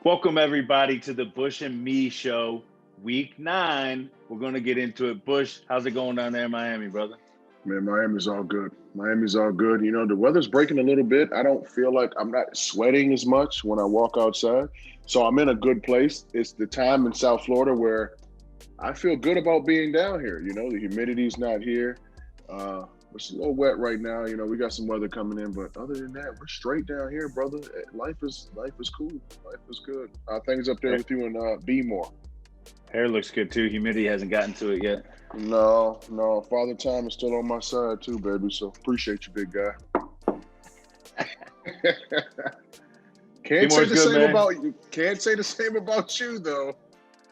Welcome, everybody, to the Bush and Me Show, Week 9. We're going to get into it. Bush, how's it going down there in Miami, brother? Man, Miami's all good. Miami's all good. You know, the weather's breaking a little bit. I don't feel like I'm not sweating as much when I walk outside. So I'm in a good place. It's the time in South Florida where I feel good about being down here. You know, the humidity's not here. It's a little wet right now. You know, we got some weather coming in, but other than that, we're straight down here, brother. Life is cool. Life is good. Things up there with you and B.A.M. Hair looks good, too. Humidity hasn't gotten to it yet. No. Father Time is still on my side, too, baby. So appreciate you, big guy. Can't say the same about you. Can't say the same about you, though.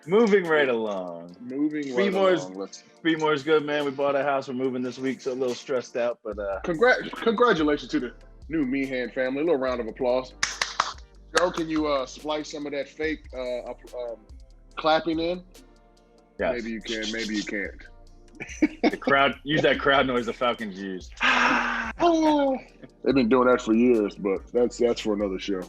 Moving right along. Speedmore's good, man. We bought a house. We're moving this week, so a little stressed out, but congratulations to the new Meehan family. A little round of applause. Joe, can you splice some of that fake clapping in? Yes. Maybe you can. Maybe you can't. The crowd use that crowd noise the Falcons use. They've been doing that for years, but that's for another show.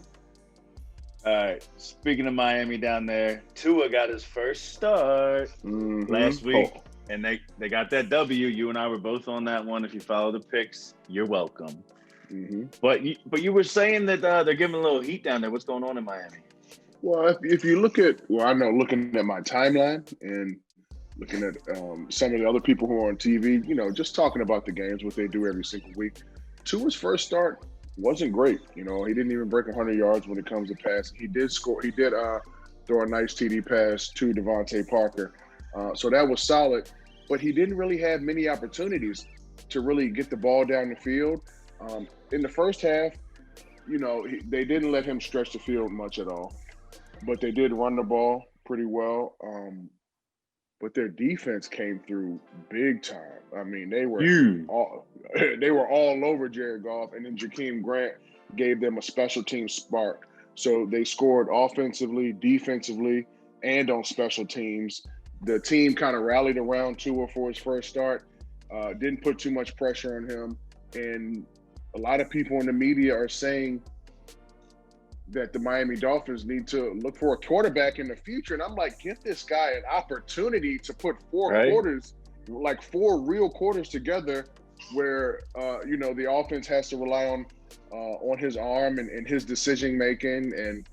All right. Speaking of Miami down there, Tua got his first start last week, and they got that W. You and I were both on that one. If you follow the picks, you're welcome. Mm-hmm. But you were saying that they're giving a little heat down there. What's going on in Miami? Well, if you look at, I know looking at my timeline and looking at some of the other people who are on TV, you know, just talking about the games, what they do every single week. Tua's first start wasn't great. You know, he didn't even break 100 yards when it comes to passing. He did score. He did throw a nice TD pass to Devontae Parker. So that was solid, but he didn't really have many opportunities to really get the ball down the field. In the first half, you know, they didn't let him stretch the field much at all, but they did run the ball pretty well. But their defense came through big time. I mean, they were all over Jared Goff, and then Jakeem Grant gave them a special team spark. So they scored offensively, defensively, and on special teams. The team kind of rallied around Tua for his first start. Didn't put too much pressure on him, and a lot of people in the media are saying that the Miami Dolphins need to look for a quarterback in the future. And I'm like, give this guy an opportunity to put four real quarters together where, you know, the offense has to rely on his arm and his decision-making. And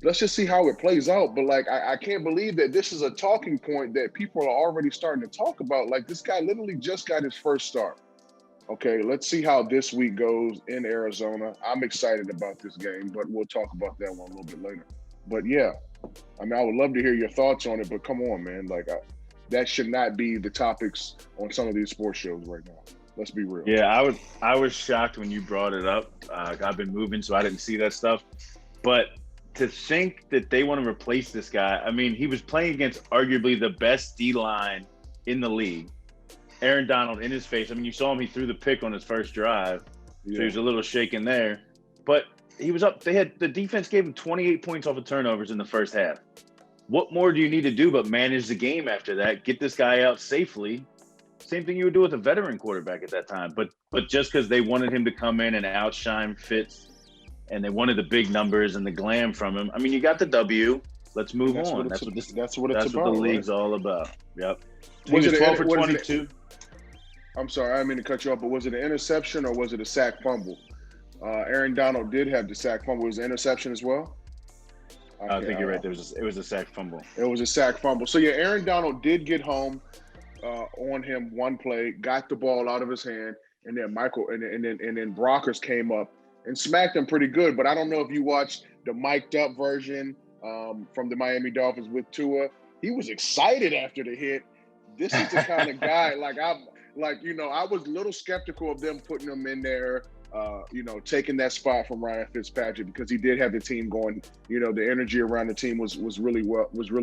let's just see how it plays out. But, like, I can't believe that this is a talking point that people are already starting to talk about. Like, this guy literally just got his first start. Okay, let's see how this week goes in Arizona. I'm excited about this game, but we'll talk about that one a little bit later. But yeah, I mean, I would love to hear your thoughts on it, but come on, man. Like, that should not be the topics on some of these sports shows right now. Let's be real. Yeah, I was shocked when you brought it up. I've been moving, so I didn't see that stuff. But to think that they want to replace this guy, I mean, he was playing against arguably the best D-line in the league. Aaron Donald in his face. I mean, you saw him. He threw the pick on his first drive. So he was a little shaken there. But he was up. The defense gave him 28 points off of turnovers in the first half. What more do you need to do but manage the game after that? Get this guy out safely. Same thing you would do with a veteran quarterback at that time. But just because they wanted him to come in and outshine Fitz, and they wanted the big numbers and the glam from him. I mean, you got the W. Let's move on. That's what the league's all about. Yep. He was 12 for 22. I'm sorry, I didn't mean to cut you off, but was it an interception or was it a sack fumble? Aaron Donald did have the sack fumble. Was it an interception as well? I think you're right. It was a sack fumble. It was a sack fumble. So yeah, Aaron Donald did get home on him one play, got the ball out of his hand, and then then Brockers came up and smacked him pretty good. But I don't know if you watched the mic'd up version from the Miami Dolphins with Tua. He was excited after the hit. This is the kind of guy I was a little skeptical of them putting him in there, taking that spot from Ryan Fitzpatrick because he did have the team going. You know, the energy around the team was really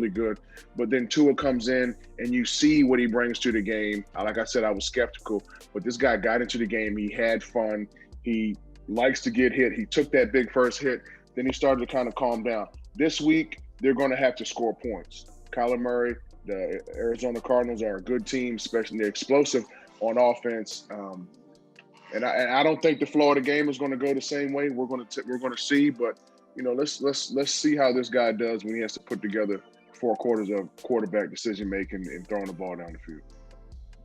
good. But then Tua comes in and you see what he brings to the game. Like I said, I was skeptical, but this guy got into the game. He had fun. He likes to get hit. He took that big first hit. Then he started to kind of calm down. This week, they're going to have to score points. Kyler Murray, the Arizona Cardinals are a good team, especially they're explosive on offense. And I don't think the Florida game is going to go the same way. We're going to see, but let's see how this guy does when he has to put together 4 quarters of quarterback decision making and throwing the ball down the field.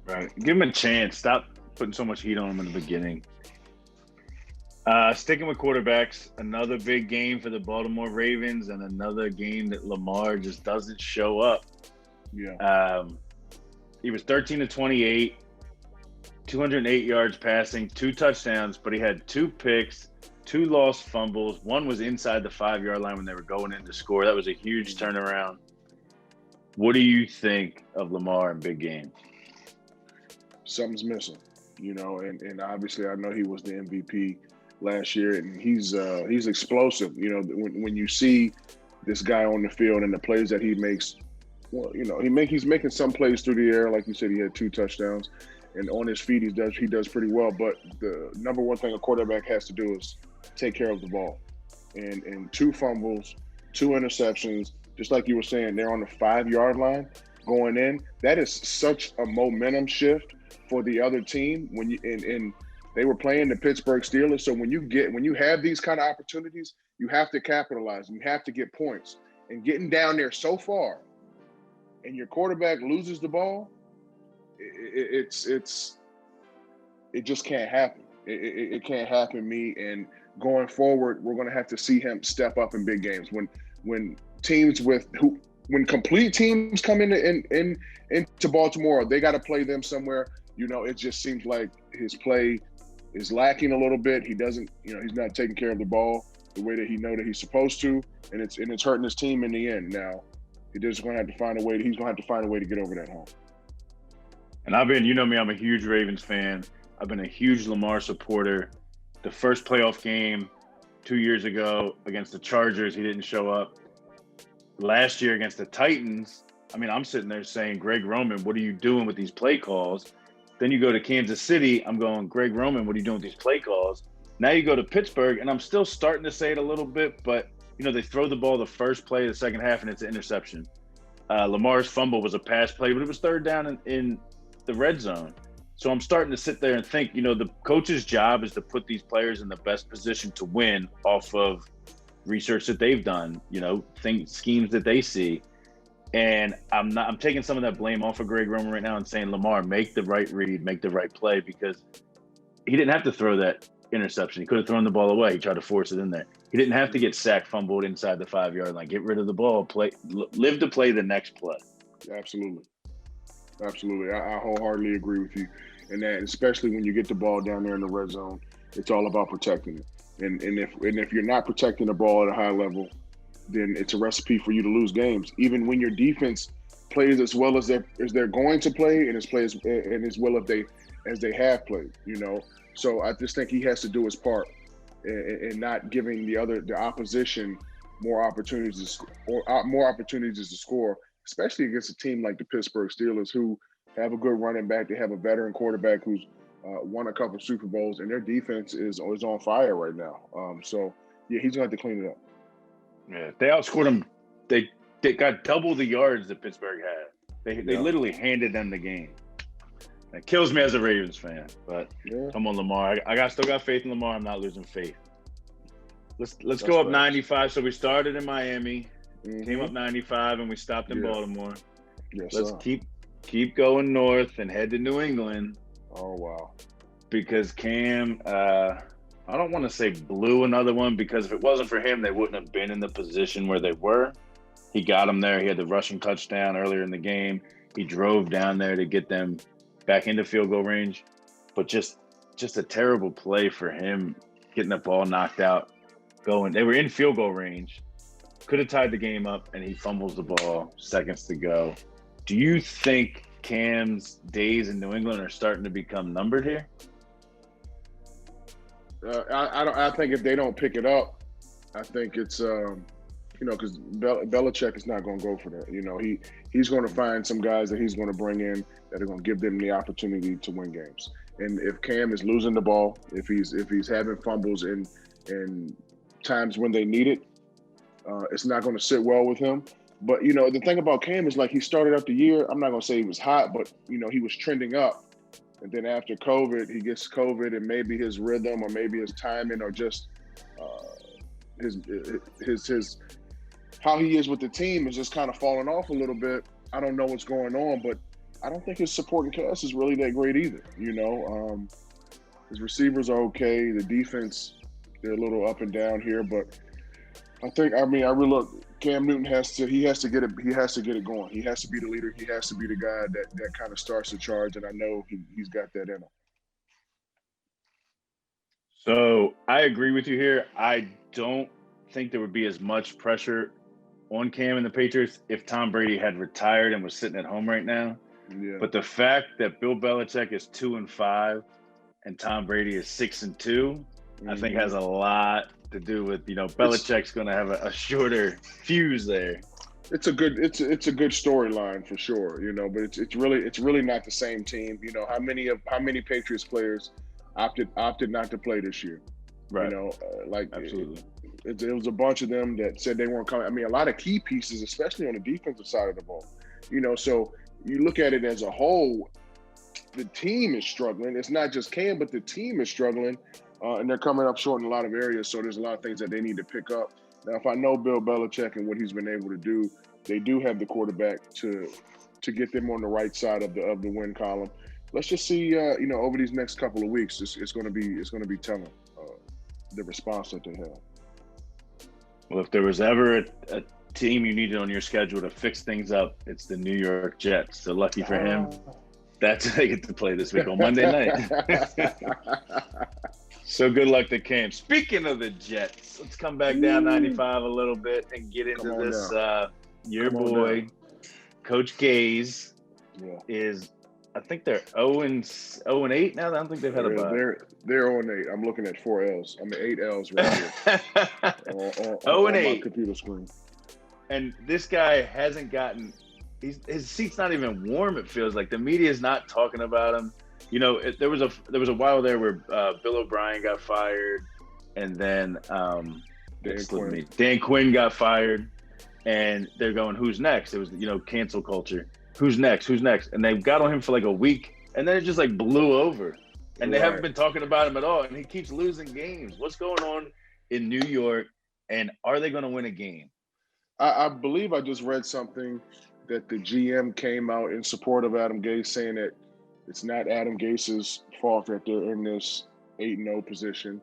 Right. Give him a chance. Stop putting so much heat on him in the beginning. Sticking with quarterbacks, another big game for the Baltimore Ravens and another game that Lamar just doesn't show up. Yeah. He was 13 to 28, 208 yards passing, 2 touchdowns, but he had 2 picks, 2 lost fumbles. One was inside the 5-yard line when they were going in to score. That was a huge turnaround. What do you think of Lamar in big games? Something's missing, and obviously I know he was the MVP last year, and he's explosive. When you see this guy on the field and the plays that he makes, well, he's making some plays through the air, like you said, he had 2 touchdowns, and on his feet he does pretty well. But the number one thing a quarterback has to do is take care of the ball, and 2 fumbles, 2 interceptions, just like you were saying, they're on the 5-yard line going in. That is such a momentum shift for the other team when you and they were playing the Pittsburgh Steelers. So when you have these kind of opportunities, you have to capitalize and you have to get points. And getting down there so far, and your quarterback loses the ball, it just can't happen. It can't happen. And going forward, we're going to have to see him step up in big games. When complete teams come into Baltimore, they got to play them somewhere. It just seems like his play is lacking a little bit. He doesn't, he's not taking care of the ball the way that that he's supposed to, and it's hurting his team in the end. Now, he's going to have to find a way. He's going to have to find a way to get over that hump. And I've been, me, I'm a huge Ravens fan. I've been a huge Lamar supporter. The first playoff game 2 years ago against the Chargers, he didn't show up. Last year against the Titans, I'm sitting there saying, Greg Roman, what are you doing with these play calls? Then you go to Kansas City, I'm going, Greg Roman, what are you doing with these play calls? Now you go to Pittsburgh, and I'm still starting to say it a little bit, but, they throw the ball the first play of the second half, and it's an interception. Lamar's fumble was a pass play, but it was third down in the red zone. So I'm starting to sit there and think, the coach's job is to put these players in the best position to win off of research that they've done, schemes that they see. And I'm taking some of that blame off of Greg Roman right now and saying, Lamar, make the right read, make the right play, because he didn't have to throw that interception. He could have thrown the ball away. He tried to force it in there. He didn't have to get sacked, fumbled inside the 5-yard line. Get rid of the ball, live to play the next play. Absolutely. I wholeheartedly agree with you. And that, especially when you get the ball down there in the red zone, it's all about protecting it. And if you're not protecting the ball at a high level, then it's a recipe for you to lose games. Even when your defense plays as well as they're going to play, and as well as they have played. So I just think he has to do his part and not giving the opposition more opportunities to score, especially against a team like the Pittsburgh Steelers, who have a good running back. They have a veteran quarterback who's won a couple of Super Bowls, and their defense is on fire right now. So yeah, he's going to have to clean it up. Yeah, they outscored them. They got double the yards that Pittsburgh had. They literally handed them the game. It kills me as a Ravens fan, but come on, Lamar. I still got faith in Lamar. I'm not losing faith. Let's go up 95. So we started in Miami, came up 95, and we stopped in Baltimore. Yes, let's keep going north and head to New England. Oh wow! Because Cam, I don't want to say blew another one, because if it wasn't for him, they wouldn't have been in the position where they were. He got them there. He had the rushing touchdown earlier in the game. He drove down there to get them back into field goal range. But just a terrible play for him, getting the ball knocked out, going. They were in field goal range. Could have tied the game up, and he fumbles the ball, seconds to go. Do you think Cam's days in New England are starting to become numbered here? I think if they don't pick it up, I think it's because Belichick is not going to go for that. He's going to find some guys that he's going to bring in that are going to give them the opportunity to win games. And if Cam is losing the ball, if he's having fumbles in times when they need it, it's not going to sit well with him. But the thing about Cam is, like, he started up the year. I'm not going to say he was hot, but he was trending up. And then after COVID, he gets COVID, and maybe his rhythm or maybe his timing or just his how he is with the team is just kind of falling off a little bit. I don't know what's going on, but I don't think his supporting cast is really that great either. His receivers are okay. The defense, they're a little up and down here, but I really look. Cam Newton has to get it. He has to get it going. He has to be the leader. He has to be the guy that kind of starts the charge. And I know he's got that in him. So I agree with you here. I don't think there would be as much pressure on Cam and the Patriots if Tom Brady had retired and was sitting at home right now. Yeah. But the fact that Bill Belichick is 2-5 and Tom Brady is 6-2, I think has a lot to do with, Belichick's going to have a shorter fuse there. It's a good storyline for sure, but it's really not the same team. How many Patriots players opted not to play this year? Right. Absolutely. It was a bunch of them that said they weren't coming. I mean, a lot of key pieces, especially on the defensive side of the ball. So you look at it as a whole, the team is struggling. It's not just Cam, but the team is struggling, and they're coming up short in a lot of areas. So there's a lot of things that they need to pick up. Now, if I know Bill Belichick and what he's been able to do, they do have the quarterback to get them on the right side of the win column. Let's just see, over these next couple of weeks, it's going to be telling the response that they have. Well, if there was ever a team you needed on your schedule to fix things up, it's the New York Jets. So lucky for him, that's what they get to play this week on Monday night. So good luck to Cam. Speaking of the Jets, let's come back down 95 a little bit and get into this. Your boy, Coach Gaze, is, I think they're 0-8 now. I don't think they've had a bye. They're 0-8. I'm looking at 4 L's. 8 L's right here. 0-8 on my computer screen. And this guy hasn't gotten his seat's not even warm. It feels like the media is not talking about him. There was a while there where Bill O'Brien got fired, and then Dan Quinn got fired, and they're going, who's next? It was cancel culture. Who's next? And they got on him for like a week, and then it just like blew over, and they haven't been talking about him at all. And he keeps losing games. What's going on in New York? And are they going to win a game? I believe I just read something that the GM came out in support of Adam Gase, saying that it's not Adam Gase's fault that they're in this 8-0 position.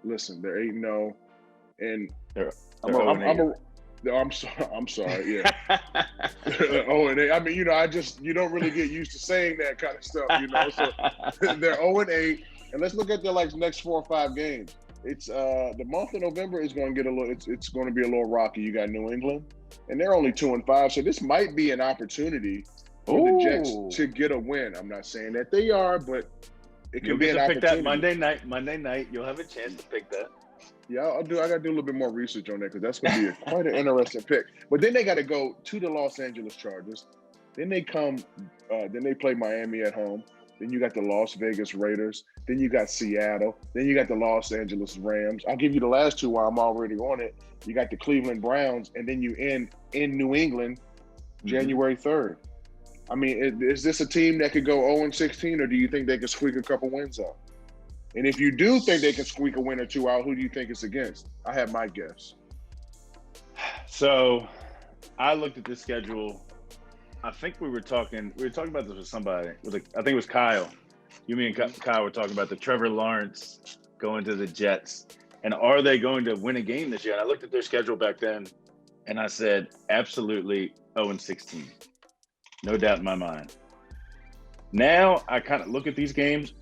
Listen, they're 8-0, and I'm sorry. Yeah. 0-8. I mean, you don't really get used to saying that kind of stuff, So they're 0-8, and let's look at their next 4 or 5 games. It's the month of November is going to get a little. It's going to be a little rocky. You got New England, and they're only 2-5, so this might be an opportunity for the Jets to get a win. I'm not saying that they are, but it can be an opportunity. Pick that Monday night. You'll have a chance to pick that. Yeah, I got to do a little bit more research on that because that's going to be quite an interesting pick. But then they got to go to the Los Angeles Chargers. Then they then they play Miami at home. Then you got the Las Vegas Raiders. Then you got Seattle. Then you got the Los Angeles Rams. I'll give you the last two while I'm already on it. You got the Cleveland Browns, and then you end in New England January 3rd. I mean, is this a team that could go 0-16, or do you think they could squeak a couple wins out? And if you do think they can squeak a win or two out, who do you think it's against? I have my guess. So I looked at this schedule. I think we were talking about this with somebody. I think it was Kyle. You, me, and Kyle were talking about the Trevor Lawrence going to the Jets. And are they going to win a game this year? And I looked at their schedule back then, and I said, absolutely 0-16. No doubt in my mind. Now I kind of look at these games.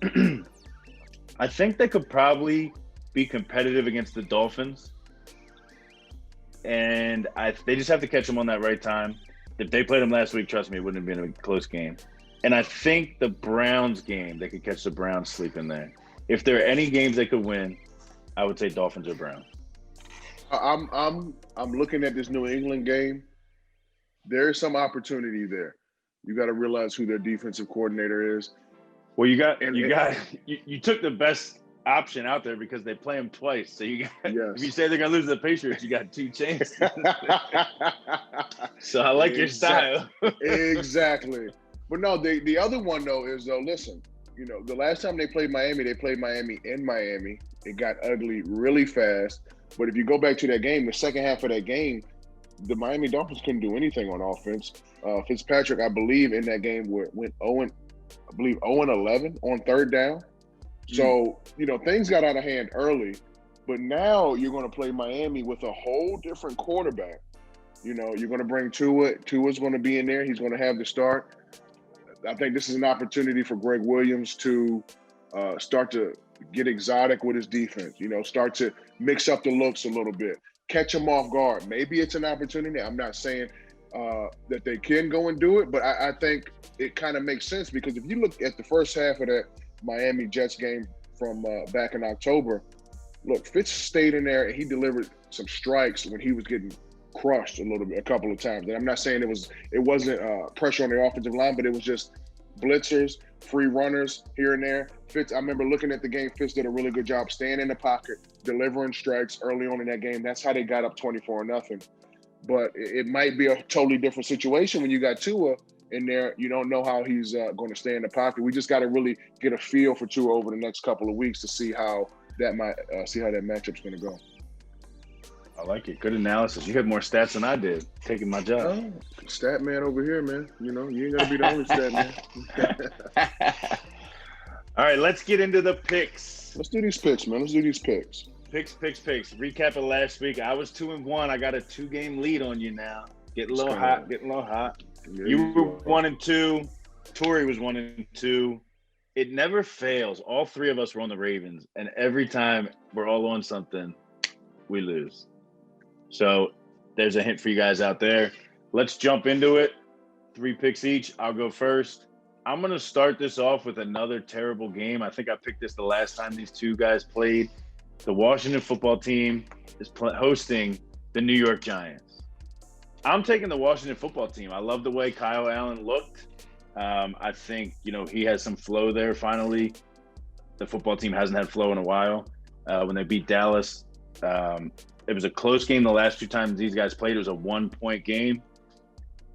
I think they could probably be competitive against the Dolphins. And they just have to catch them on that right time. If they played them last week, trust me, it wouldn't have been a close game. And I think the Browns game, they could catch the Browns sleeping there. If there are any games they could win, I would say Dolphins or Browns. I'm looking at this New England game. There is some opportunity there. You got to realize who their defensive coordinator is. Well, you took the best option out there because they play them twice. So you got, if you say they're gonna lose to the Patriots, you got 2 chances. So I like your style. Exactly. But no, the other one though is listen, the last time they played Miami in Miami. It got ugly really fast. But if you go back to that game, the second half of that game, the Miami Dolphins couldn't do anything on offense. Fitzpatrick, I believe, in that game went 0-11 on third down. So, things got out of hand early, but now you're going to play Miami with a whole different quarterback. You're going to bring Tua. Tua's going to be in there. He's going to have the start. I think this is an opportunity for Greg Williams to start to get exotic with his defense, start to mix up the looks a little bit, catch him off guard. Maybe it's an opportunity. I'm not saying that they can go and do it, but I think it kind of makes sense because if you look at the first half of that Miami Jets game from back in October, look, Fitz stayed in there and he delivered some strikes when he was getting crushed a couple of times. And I'm not saying it wasn't pressure on the offensive line, but it was just blitzers, free runners here and there. Fitz, I remember looking at the game, Fitz did a really good job staying in the pocket, delivering strikes early on in that game. That's how they got up 24-0. But it might be a totally different situation when you got Tua in there. You don't know how he's going to stay in the pocket. We just got to really get a feel for Tua over the next couple of weeks to see how that matchup's going to go. I like it. Good analysis. You had more stats than I did. Taking my job. Oh, stat man over here, man. You ain't gonna be the only stat man. All right, let's get into the picks. Let's do these picks, man. Picks. Recap of last week. I was 2-1. I got a 2-game lead on you now. Getting a little hot. Yeah, you were 1-2. Tori was 1-2. It never fails. All three of us were on the Ravens, and every time we're all on something, we lose. So there's a hint for you guys out there. Let's jump into it. 3 picks each. I'll go first. I'm going to start this off with another terrible game. I think I picked this the last time these two guys played. The Washington football team is hosting the New York Giants. I'm taking the Washington football team. I love the way Kyle Allen looked. I think, he has some flow there finally. The football team hasn't had flow in a while. When they beat Dallas, it was a close game the last 2 times these guys played. It was a 1-point game.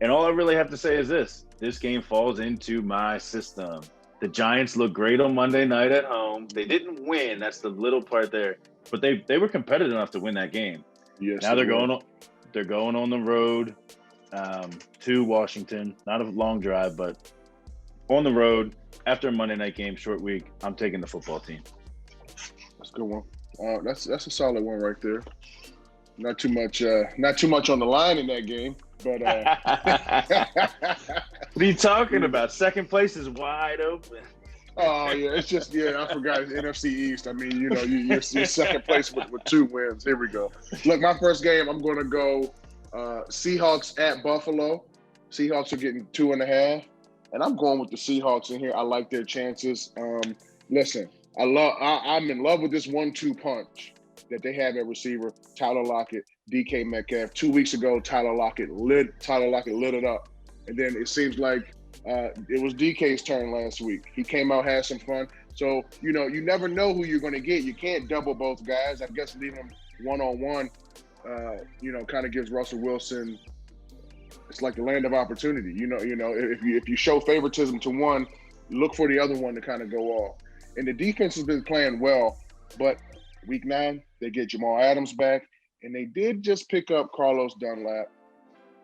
And all I really have to say is this game falls into my system. The Giants look great on Monday night at home. They didn't win. That's the little part there. But they were competitive enough to win that game. Yes. Now they're going on the road to Washington. Not a long drive, but on the road after a Monday night game, short week. I'm taking the football team. That's a good one. That's a solid one right there. Not too much on the line in that game, but what are you talking about? Second place is wide open. Oh yeah, it's just I forgot it's NFC East. I mean, you're second place with 2 wins. Here we go. Look, my first game, I'm going to go Seahawks at Buffalo. Seahawks are getting 2.5, and I'm going with the Seahawks in here. I like their chances. Listen. I'm in love with this 1-2 punch that they have at receiver. Tyler Lockett, DK Metcalf. 2 weeks ago, Tyler Lockett lit it up, and then it seems like it was DK's turn last week. He came out, had some fun. So you never know who you're going to get. You can't double both guys. I guess leaving them one-on-one, kind of gives Russell Wilson. It's like the land of opportunity. If you show favoritism to one, look for the other one to kind of go off. And the defense has been playing well, but week 9, they get Jamal Adams back, and they did just pick up Carlos Dunlap.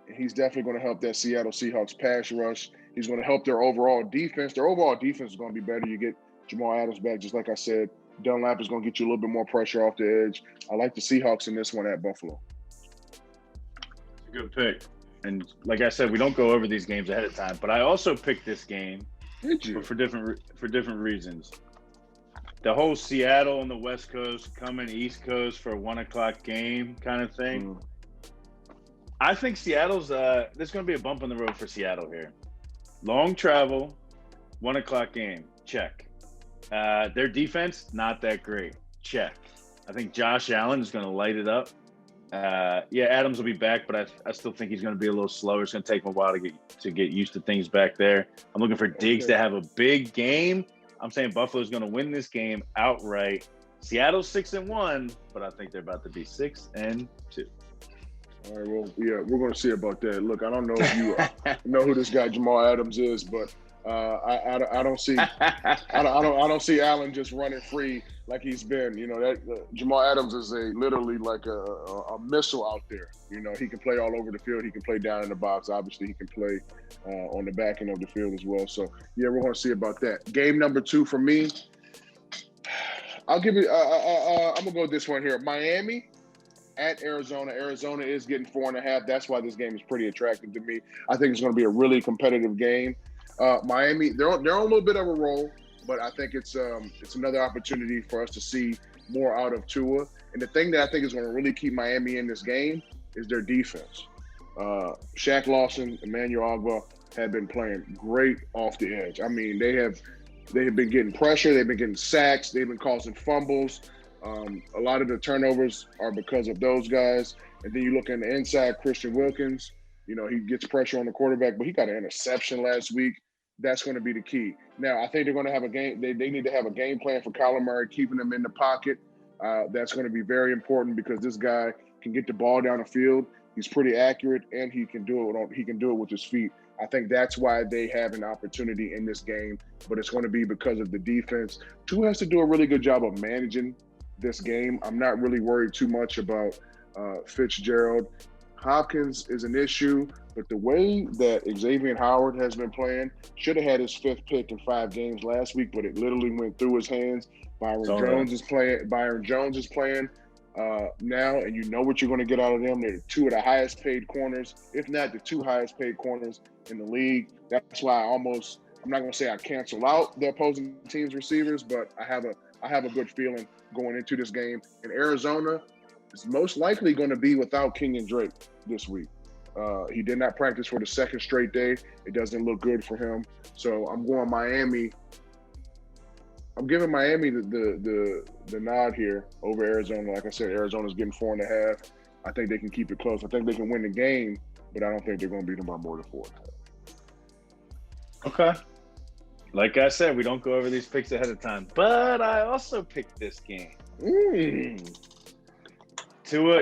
And he's definitely going to help that Seattle Seahawks pass rush. He's going to help their overall defense. Their overall defense is going to be better. You get Jamal Adams back, just like I said. Dunlap is going to get you a little bit more pressure off the edge. I like the Seahawks in this one at Buffalo. It's a good pick. And like I said, we don't go over these games ahead of time, but I also picked this game for different reasons. The whole Seattle on the West Coast coming East Coast for a 1:00 game kind of thing. I think Seattle's there's going to be a bump in the road for Seattle here. Long travel, 1:00 game, check. Their defense, not that great, check. I think Josh Allen is going to light it up. Adams will be back, but I still think he's going to be a little slower. It's going to take him a while to get used to things back there. I'm looking for Diggs to have a big game. I'm saying Buffalo's going to win this game outright. Seattle's 6-1, but I think they're about to be 6-2. All right, well, yeah, we're going to see about that. Look, I don't know if you know who this guy Jamal Adams is, but I don't see I don't see Allen just running free like he's been. You know that Jamal Adams is literally like a missile out there. You know, he can play all over the field. He can play down in the box. Obviously, he can play on the back end of the field as well. So yeah, we're going to see about that. Game number 2 for me. I'll give you. I'm gonna go with this one here. Miami at Arizona. Arizona is getting 4.5. That's why this game is pretty attractive to me. I think it's going to be a really competitive game. Miami, they're on a little bit of a roll, but I think it's another opportunity for us to see more out of Tua. And the thing that I think is going to really keep Miami in this game is their defense. Shaq Lawson, Emmanuel Ogba have been playing great off the edge. I mean, they have been getting pressure. They've been getting sacks. They've been causing fumbles. A lot of the turnovers are because of those guys. And then you look on the inside, Christian Wilkins, you know, he gets pressure on the quarterback, but he got an interception last week. That's going to be the key. Now, I think they're going to have a game. They need to have a game plan for Kyler Murray, keeping him in the pocket. That's going to be very important because this guy can get the ball down the field. He's pretty accurate, and he can do it with his feet. I think that's why they have an opportunity in this game, but it's going to be because of the defense. Tua has to do a really good job of managing this game. I'm not really worried too much about Fitzgerald. Hopkins is an issue, but the way that Xavier Howard has been playing, should have had his 5th pick in 5 games last week, but it literally went through his hands. Byron Jones is playing now, and you know what you're going to get out of them. They're 2 of the highest paid corners, if not the 2 highest paid corners in the league. That's why I'm not going to say I cancel out the opposing team's receivers, but I have a good feeling going into this game. And Arizona is most likely going to be without Kenyon Drake this week. He did not practice for the 2nd straight day. It doesn't look good for him. So I'm going Miami. I'm giving Miami the nod here over Arizona. Like I said, Arizona's getting 4.5. I think they can keep it close. I think they can win the game, but I don't think they're going to beat them by more than 4.5. Okay. Like I said, we don't go over these picks ahead of time, but I also picked this game. Tua,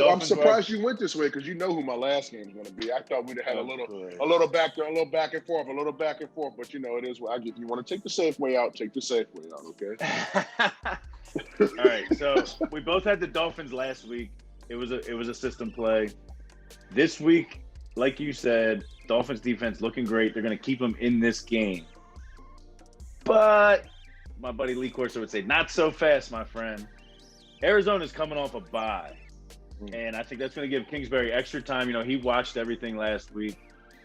I'm surprised you went this way because you know who my last game is going to be. I thought we'd have had a little back and forth. But it is what I get. You want to take the safe way out, take the safe way out, okay? All right. So we both had the Dolphins last week. It was a system play. This week, like you said, Dolphins defense looking great. They're going to keep them in this game. But my buddy Lee Corso would say, not so fast, my friend. Arizona's coming off a bye, and I think that's going to give Kingsbury extra time. He watched everything last week,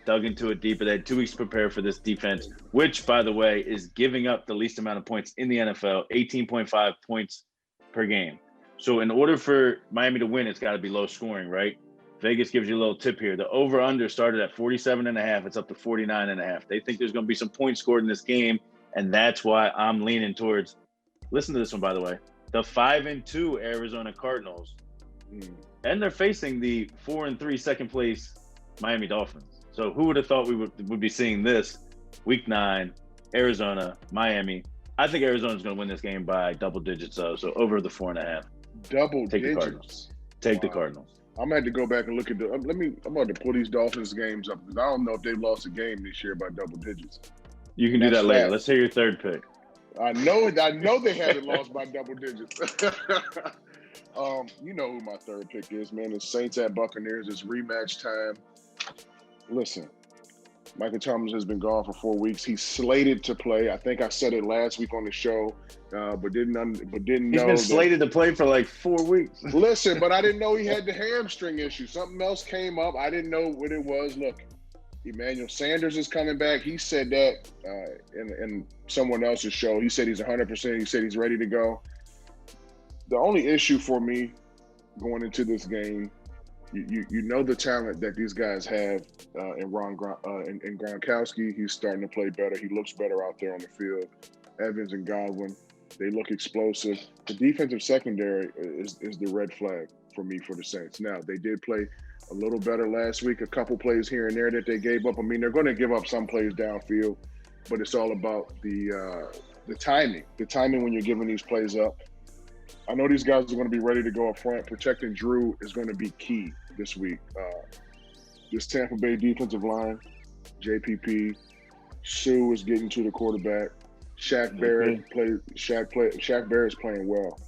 dug into it deeper. They had 2 weeks to prepare for this defense, which, by the way, is giving up the least amount of points in the NFL, 18.5 points per game. So in order for Miami to win, it's got to be low scoring, right? Vegas gives you a little tip here. The over-under started at 47.5. It's up to 49.5. They think there's going to be some points scored in this game, and that's why I'm leaning towards – listen to this one, by the way. The 5-2 Arizona Cardinals, and they're facing the 4-3 second place Miami Dolphins. So who would have thought we would be seeing this week 9, Arizona, Miami? I think Arizona's going to win this game by double digits, so over the 4.5. Double Take digits. The Cardinals. Take the Cardinals. I'm gonna have to go back and look at I'm about to pull these Dolphins games up because I don't know if they've lost a game this year by double digits. You can do that later. Let's hear your third pick. I know they haven't lost by double digits. You know who my third pick is, man. It's Saints at Buccaneers. It's rematch time. Listen, Michael Thomas has been gone for 4 weeks. He's slated to play. I think I said it last week on the show, but didn't know. He's been slated to play for like 4 weeks. Listen, but I didn't know he had the hamstring issue. Something else came up. I didn't know what it was. Look, Emmanuel Sanders is coming back. He said that in someone else's show. He said he's 100%. He said he's ready to go. The only issue for me going into this game, you know the talent that these guys have in Gronkowski. He's starting to play better. He looks better out there on the field. Evans and Godwin, they look explosive. The defensive secondary is the red flag for me for the Saints. Now, they did play a little better last week, a couple plays here and there that they gave up. I mean, they're going to give up some plays downfield, but it's all about the timing. The timing when you're giving these plays up. I know these guys are going to be ready to go up front. Protecting Drew is going to be key this week. This Tampa Bay defensive line, JPP, Sue is getting to the quarterback. Shaq Okay. Barrett's playing well.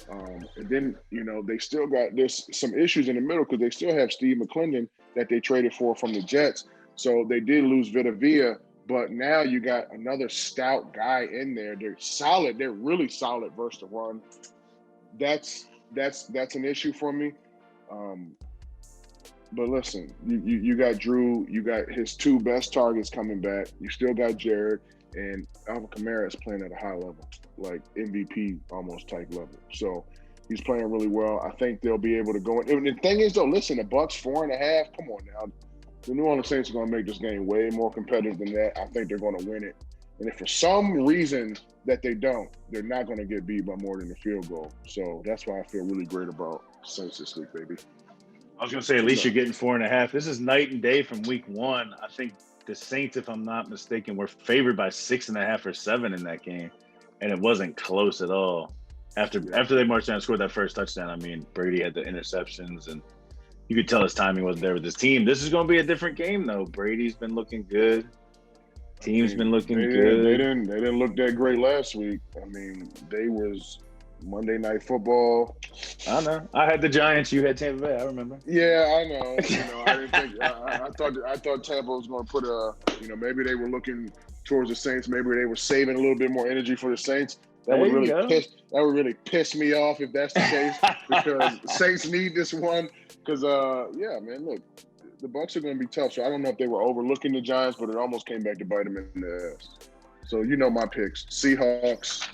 And then, they still there's some issues in the middle because they still have Steve McClendon that they traded for from the Jets. So they did lose Vita Vea, but now you got another stout guy in there. They're solid. They're really solid versus the run. That's an issue for me. But listen, you got Drew, you got his two best targets coming back. You still got Jared, and Alvin Kamara is playing at a high level, like MVP almost type level. So he's playing really well. I think they'll be able to go in. And the thing is, though, listen, the Bucks 4.5. Come on now, the New Orleans Saints are going to make this game way more competitive than that. I think they're going to win it. And if for some reason that they don't, they're not going to get beat by more than a field goal. So that's why I feel really great about Saints this week, baby. I was going to say, at least you're getting 4.5. This is night and day from week one. I think the Saints, if I'm not mistaken, were favored by 6.5 or 7 in that game, and it wasn't close at all. After they marched down and scored that first touchdown, I mean, Brady had the interceptions, and you could tell his timing wasn't there with his team. This is going to be a different game, though. Brady's been looking good. Team's been looking good. They didn't look that great last week. I mean, they was Monday Night Football. I know. I had the Giants. You had Tampa Bay. I remember. Yeah, I know. I didn't think. I thought Tampa was going to put maybe they were looking towards the Saints. Maybe they were saving a little bit more energy for the Saints. That would really piss me off if that's the case because Saints need this one. Because man, look, the Bucs are going to be tough. So I don't know if they were overlooking the Giants, but it almost came back to bite them in the ass. So my picks: Seahawks.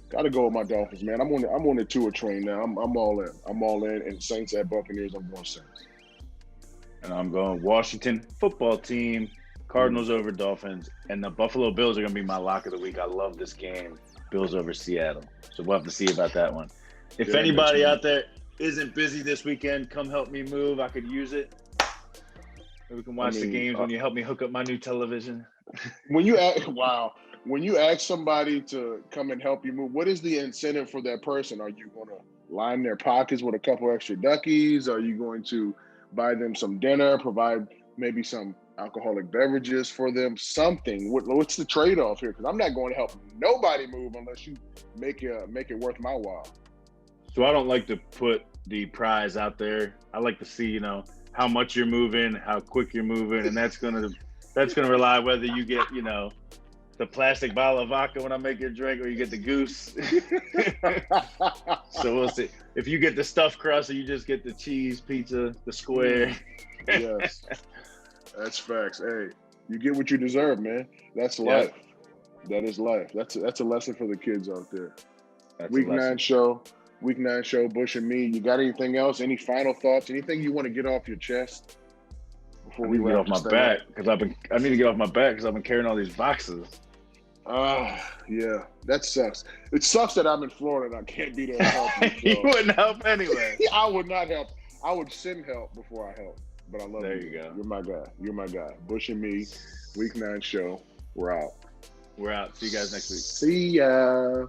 Got to go with my Dolphins, man. I'm on the Tua train now. I'm all in. I'm all in. And Saints at Buccaneers. I'm going Saints. And I'm going Washington football team, Cardinals over Dolphins, and the Buffalo Bills are going to be my lock of the week. I love this game. Bills over Seattle. So we'll have to see about that one. If anybody out there isn't busy this weekend, come help me move. I could use it. Maybe we can watch the games when you help me hook up my new television. When you ask somebody to come and help you move, what is the incentive for that person? Are you going to line their pockets with a couple extra duckies? Are you going to buy them some dinner, provide maybe some alcoholic beverages for them? Something. What's the trade-off here? Because I'm not going to help nobody move unless you make it worth my while. So I don't like to put the prize out there. I like to see, how much you're moving, how quick you're moving, and that's gonna rely whether you get, the plastic bottle of vodka when I make your drink, or you get the goose. So we'll see. If you get the stuffed crust, or you just get the cheese pizza, the square. Yes, that's facts. Hey, you get what you deserve, man. That's life. That is life. That's a lesson for the kids out there. Week 9 show, Bush and me. You got anything else? Any final thoughts? Anything you want to get off your chest before we get off my back because I need to get off my back because I've been carrying all these boxes. Yeah, that sucks. It sucks that I'm in Florida and I can't be there to help you. You wouldn't help anyway. I would not help. I would send help before I help. But I love you. There you go. You're my guy. Bush and me, Week 9 show. We're out. See you guys next week. See ya.